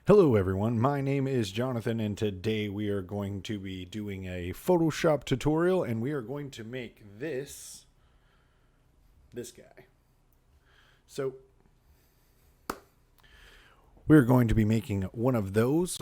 Hello everyone, my name is Jonathan and today we are going to be doing a Photoshop tutorial and we are going to make this guy. So we're going to be making one of those.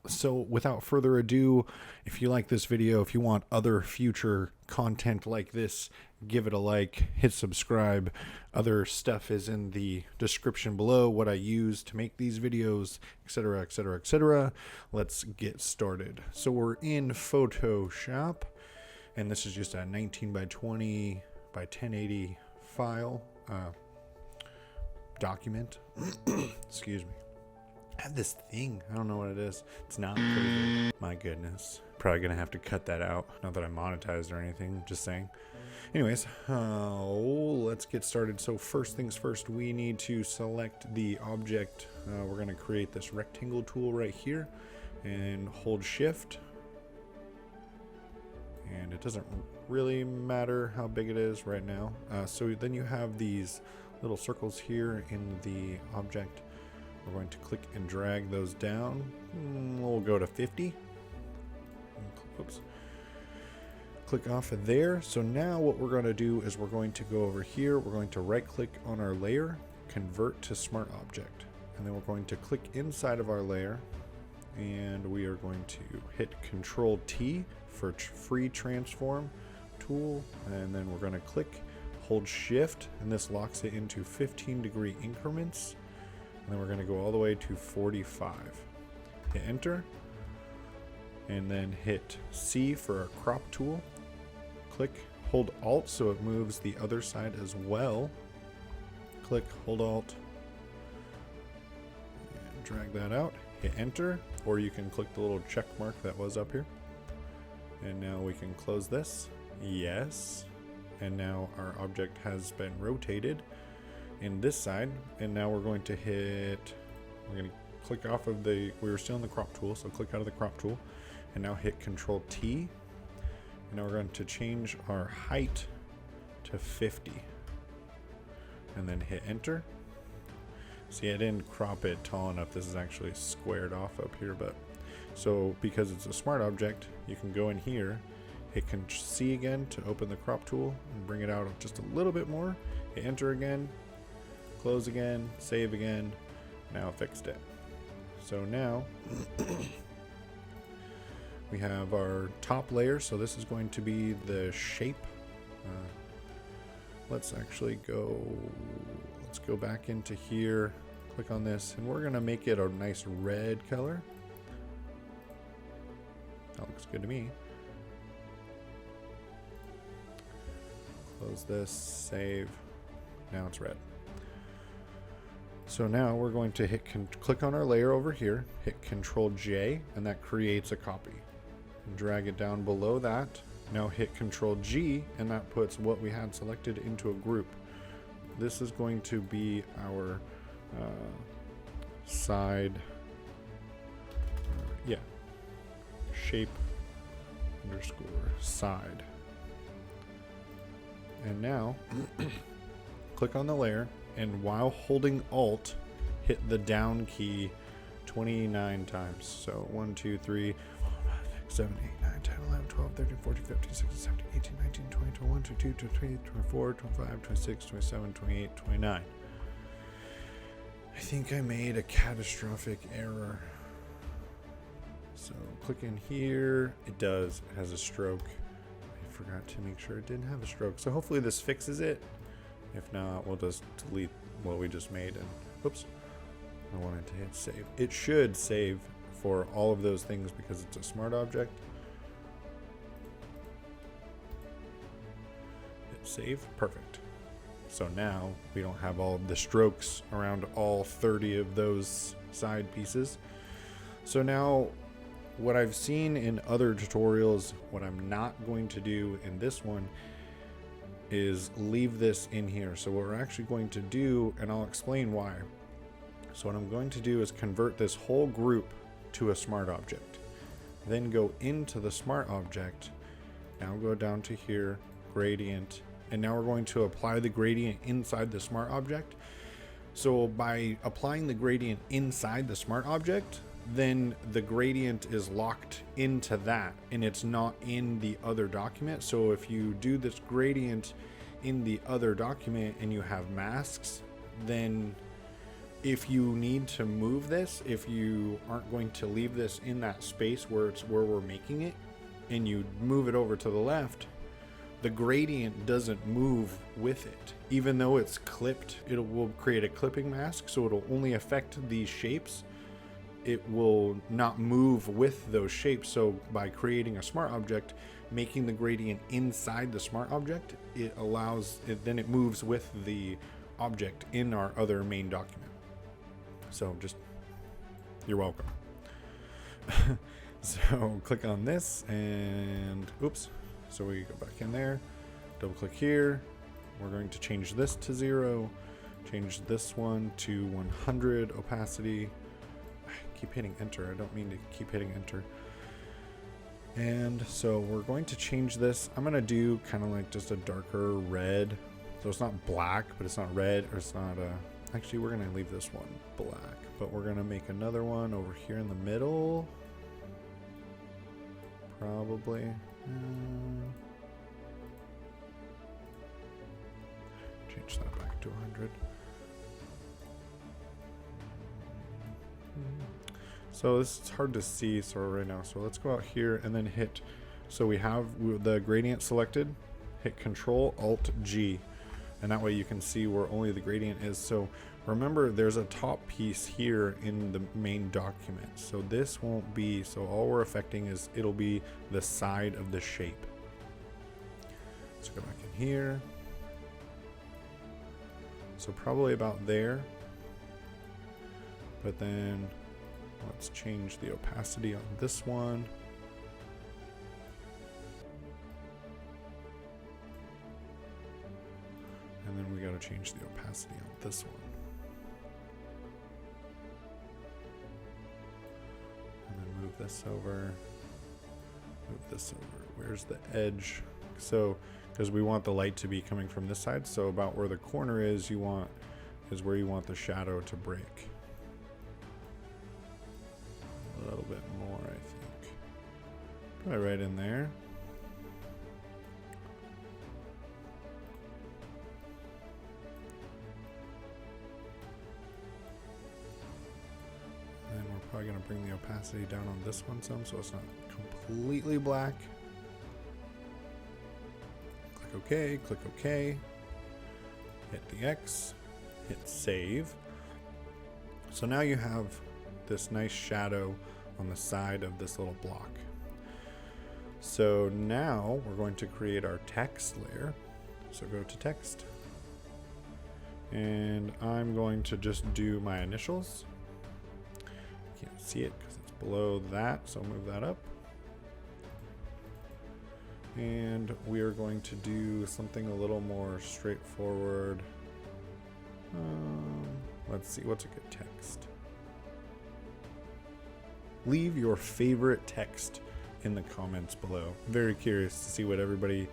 So without further ado, if you like this video, if you want other future content like this, give it a like, hit subscribe. Other stuff is in the description below, what I use to make these videos, etc, etc, etc. Let's get started. So we're in Photoshop, and this is just a 19 by 20 by 1080 file document. Excuse me. I have this thing. I don't know what it is. It's not pretty. My goodness. Probably gonna have to cut that out. Not that I monetized or anything. Just saying. Anyways, let's get started. So first things first, we need to select the object. We're gonna create this rectangle tool right here, and hold Shift. And it doesn't really matter how big it is right now. So then you have these little circles here in the object. We're going to click and drag those down. We'll go to 50. Oops. Click off of there. So now what we're going to do is we're going to go over here. We're going to right click on our layer, convert to smart object. And then we're going to click inside of our layer. And we are going to hit Control T for free transform tool. And then we're going to click, hold Shift, and this locks it into 15-degree increments. And then we're going to go all the way to 45. Hit enter. And then hit C for our crop tool. Click, hold Alt so it moves the other side as well. Click, hold Alt. And drag that out. Hit enter. Or you can click the little check mark that was up here. And now we can close this. Yes. And now our object has been rotated in this side, and now we're going to click off of we were still in the crop tool, so click out of the crop tool and now hit Control T, and now we're going to change our height to 50 and then hit enter. See, I didn't crop it tall enough. This is actually squared off up here, but so because it's a smart object, you can go in here, hit C again to open the crop tool and bring it out just a little bit more, hit enter again, close again, save again. Now fixed it. So now we have our top layer. So this is going to be the shape. Let's go back into here, click on this, and we're gonna make it a nice red color. That looks good to me. Close this, save. Now it's red. So now we're going to click on our layer over here, hit Control J, and that creates a copy. And drag it down below that. Now hit Control G, and that puts what we had selected into a group. This is going to be our side, shape underscore side. And now click on the layer, and while holding Alt, hit the down key 29 times. So 1, 2, 3, 4, 5, 6, 7, 8, 9, 10, 11, 12, 13, 14, 15, 16, 17, 18, 19, 20, 21, 22, 23, 24, 25, 26, 27, 28, 29. I think I made a catastrophic error. So click in here. It does. It has a stroke. I forgot to make sure it didn't have a stroke. So hopefully this fixes it. If not, we'll just delete what we just made. And oops, I wanted to hit save. It should save for all of those things because it's a smart object. Hit save. Perfect. So now we don't have all of the strokes around all 30 of those side pieces. So now what I've seen in other tutorials, what I'm not going to do in this one is leave this in here. So what we're actually going to do, and I'll explain why. So what I'm going to do is convert this whole group to a smart object. Then go into the smart object. Now go down to here, gradient, and now we're going to apply the gradient inside the smart object. So by applying the gradient inside the smart object, then the gradient is locked into that and it's not in the other document. So if you do this gradient in the other document and you have masks, then if you need to move this, if you aren't going to leave this in that space where we're making it, and you move it over to the left, the gradient doesn't move with it. Even though it's clipped, it will create a clipping mask, so it'll only affect these shapes. It will not move with those shapes. So by creating a smart object, making the gradient inside the smart object, it allows it, then it moves with the object in our other main document. So just, you're welcome. So click on this and oops. So we go back in there, double click here. We're going to change this to 0, change this one to 100 opacity. I keep hitting enter. I don't mean to keep hitting enter. And so we're going to change this. I'm going to do kind of like just a darker red. So it's not black, but it's not red, or it's not actually we're going to leave this one black, but we're going to make another one over here in the middle. Probably. Change that back to 100. So this is hard to see right now. So let's go out here and then hit. So we have the gradient selected. Hit Control Alt G, and that way you can see where only the gradient is. So remember, there's a top piece here in the main document. So this won't be. So all we're affecting is it'll be the side of the shape. Let's go back in here. So probably about there. But then let's change the opacity on this one. And then we got to change the opacity on this one. And then move this over. Move this over. Where's the edge? So, because we want the light to be coming from this side, so about where the corner is, is where you want the shadow to break. A little bit more, I think. Probably right in there. And then we're probably going to bring the opacity down on this one some, so it's not completely black. Click OK, click OK, hit the X, hit save. So now you have this nice shadow on the side of this little block. So now we're going to create our text layer. So go to text, and I'm going to just do my initials. Can't see it because it's below that, so move that up. And we are going to do something a little more straightforward. Let's see, what's a good text? Leave your favorite text in the comments below. Very curious to see what everybody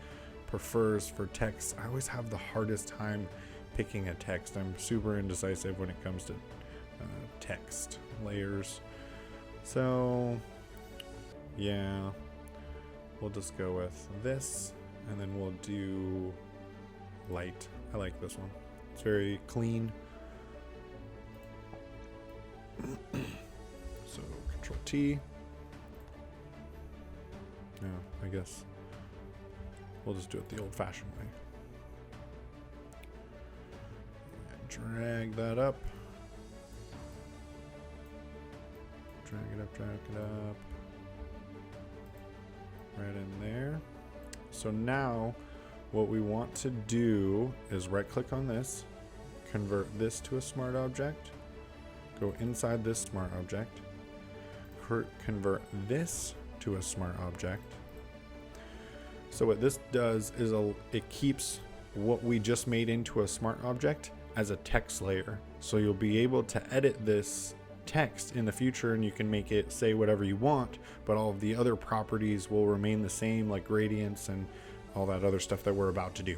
prefers for text. I always have the hardest time picking a text. I'm super indecisive when it comes to text layers. So yeah, we'll just go with this, and then we'll do light. I like this one. It's very clean. So Control T. No, I guess we'll just do it the old-fashioned way. And drag that up. Drag it up, drag it up. Right in there. So now what we want to do is right click on this, convert this to a smart object, go inside this smart object, convert this to a smart object. So what this does is it keeps what we just made into a smart object as a text layer. So you'll be able to edit this text in the future, and you can make it say whatever you want, but all of the other properties will remain the same, like gradients and all that other stuff that we're about to do.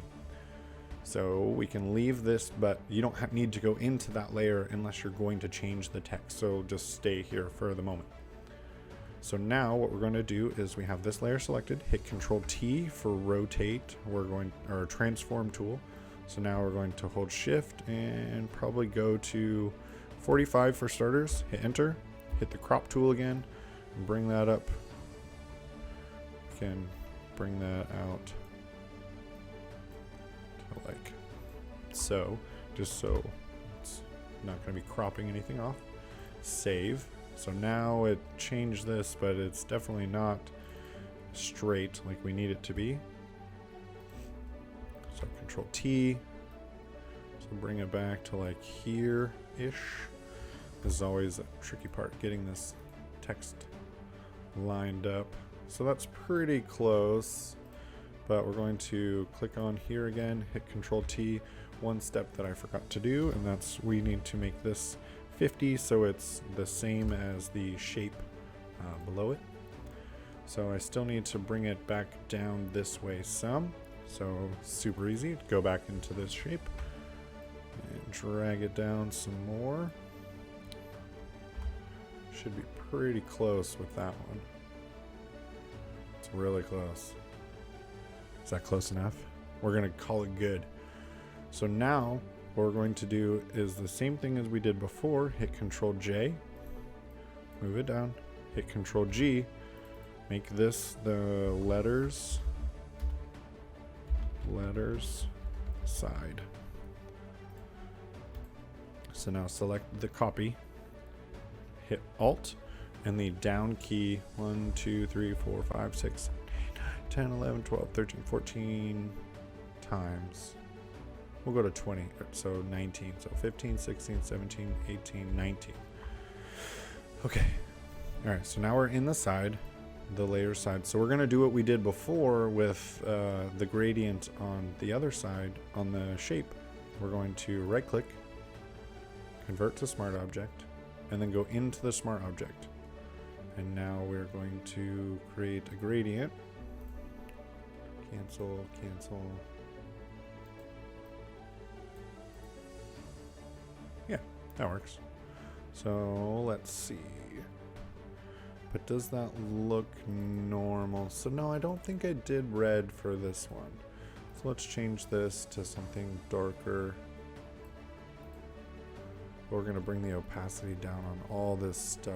So we can leave this, but you don't need to go into that layer unless you're going to change the text. So just stay here for the moment. So now what we're going to do is we have this layer selected, hit Control T for rotate. Or transform tool. So now we're going to hold Shift and probably go to 45 for starters, hit Enter, hit the crop tool again, and bring that up. We can bring that out to like so, just so it's not going to be cropping anything off. Save. So now it changed this, but it's definitely not straight like we need it to be. So Control T. So bring it back to like here-ish. This is always a tricky part, getting this text lined up. So that's pretty close, but we're going to click on here again, hit Control T. One step that I forgot to do, and that's we need to make this 50 so it's the same as the shape below it. So I still need to bring it back down this way some. So super easy. Go back into this shape and drag it down some more. Should be pretty close with that one. It's really close. Is that close enough? We're gonna call it good. So now what we're going to do is the same thing as we did before. Hit Control J, move it down, hit Control G, make this the letters side. So now select the copy, hit Alt and the down key 1, 2, 3, 4, 5, 6, 8, 9, 10, 11, 12, 13, 14 times. We'll go to 20, so 19. So 15, 16, 17, 18, 19. Okay. All right, so now we're in the side, the layer side. So we're going to do what we did before with the gradient on the other side on the shape. We're going to right click, convert to smart object, and then go into the smart object. And now we're going to create a gradient. Cancel, cancel. Yeah, that works. So let's see. But does that look normal? So no, I don't think I did red for this one. So let's change this to something darker. We're going to bring the opacity down on all this stuff.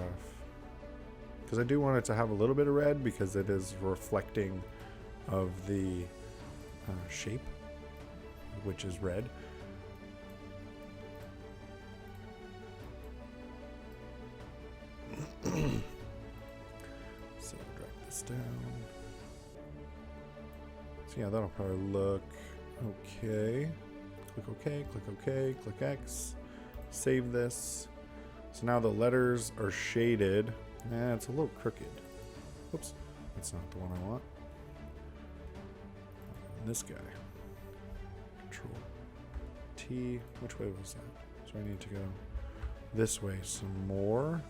Because I do want it to have a little bit of red because it is reflecting of the shape, which is red. So drag this down. So yeah, that'll probably look okay. Click OK, click OK, click X. Save this. So now the letters are shaded. It's a little crooked. Oops, that's not the one I want. This guy. Control T. Which way was that? So I need to go this way some more.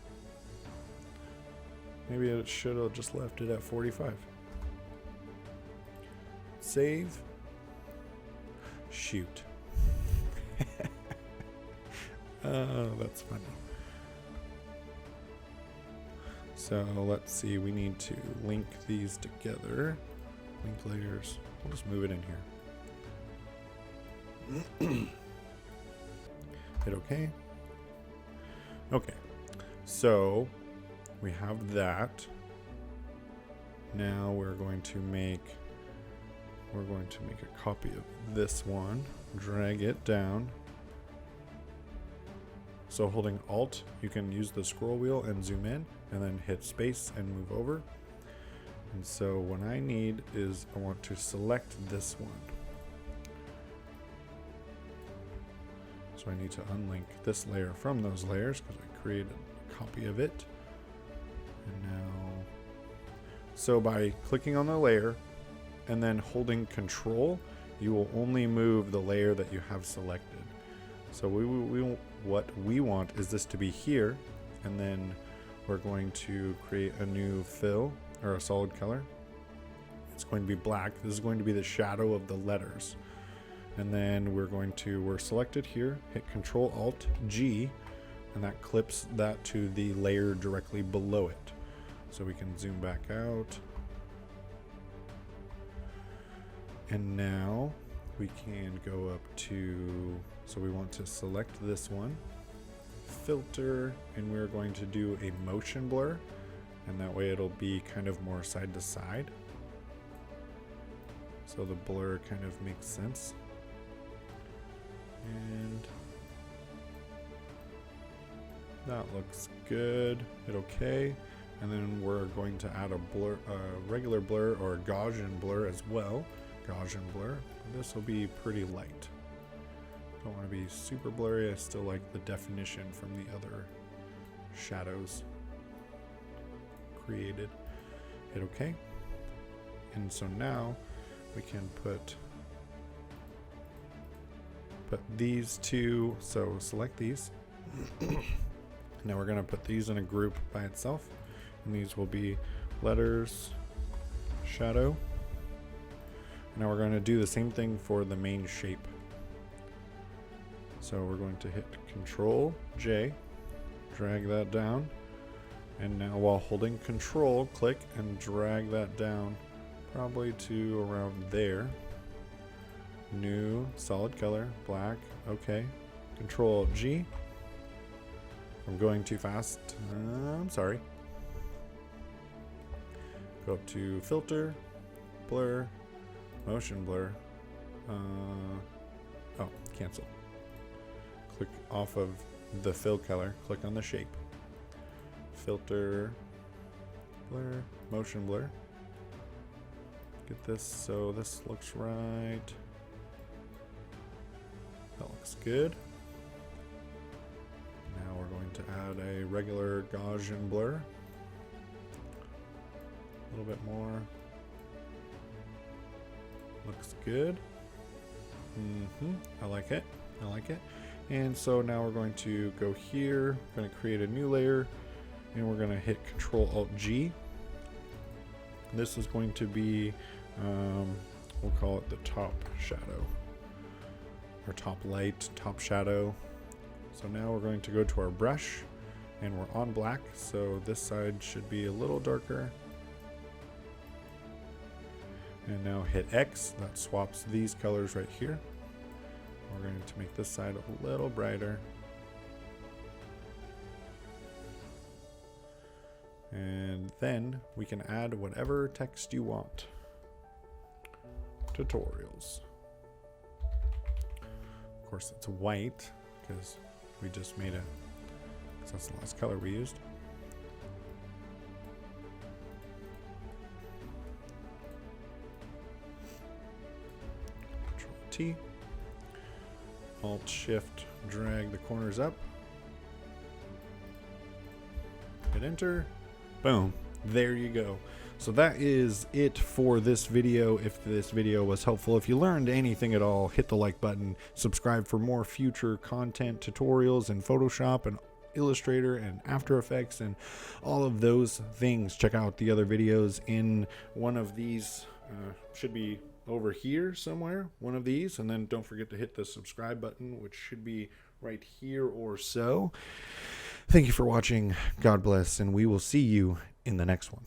Maybe it should have just left it at 45. Save. Shoot. Oh, that's funny. So let's see, we need to link these together. Link layers. We'll just move it in here. Hit OK. Okay. So we have that. Now we're going to make a copy of this one. Drag it down. So holding Alt, you can use the scroll wheel and zoom in, and then hit space and move over. And so what I need is I want to select this one. So I need to unlink this layer from those layers because I created a copy of it. And now, so by clicking on the layer and then holding Control, you will only move the layer that you have selected. So what we want is this to be here, and then we're going to create a new fill or a solid color. It's going to be black. This is going to be the shadow of the letters. And then we're selected here, hit Control Alt G, and that clips that to the layer directly below it. So we can zoom back out. And now we can go up to, so we want to select this one, filter, and we're going to do a motion blur, and that way it'll be kind of more side to side. So the blur kind of makes sense. And that looks good. Hit OK. And then we're going to add a blur, regular blur or a Gaussian blur as well. Gaussian blur. This will be pretty light. Don't want to be super blurry. I still like the definition from the other shadows created. Hit OK. And so now we can put these two. So select these. Now we're going to put these in a group by itself. And these will be letters, shadow. Now we're going to do the same thing for the main shape. So we're going to hit Control J, drag that down, and now while holding Control, click and drag that down probably to around there. New solid color, black, okay. Control G. I'm going too fast. I'm sorry. Go up to filter, blur, motion blur. Oh, cancel. Click off of the fill color. Click on the shape. Filter, blur, motion blur. Get this so this looks right. That looks good. Now we're going to add a regular Gaussian blur. A little bit more. Looks good. I like it. I like it. And so now we're going to go here. Going to create a new layer, and we're going to hit Control Alt G. This is going to be, we'll call it the top shadow, or top light, top shadow. So now we're going to go to our brush, and we're on black. So this side should be a little darker. And now hit X, that swaps these colors right here. We're going to make this side a little brighter. And then we can add whatever text you want. Tutorials. Of course it's white because we just made it, because that's the last color we used. T, Alt Shift, drag the corners up, hit enter, boom, there you go. So that is it for this video. If this video was helpful, if you learned anything at all, hit the like button, subscribe for more future content tutorials in Photoshop and Illustrator and After Effects and all of those things. Check out the other videos in one of these, should be over here somewhere, one of these, and then don't forget to hit the subscribe button, which should be right here or so. Thank you for watching. God bless, and we will see you in the next one.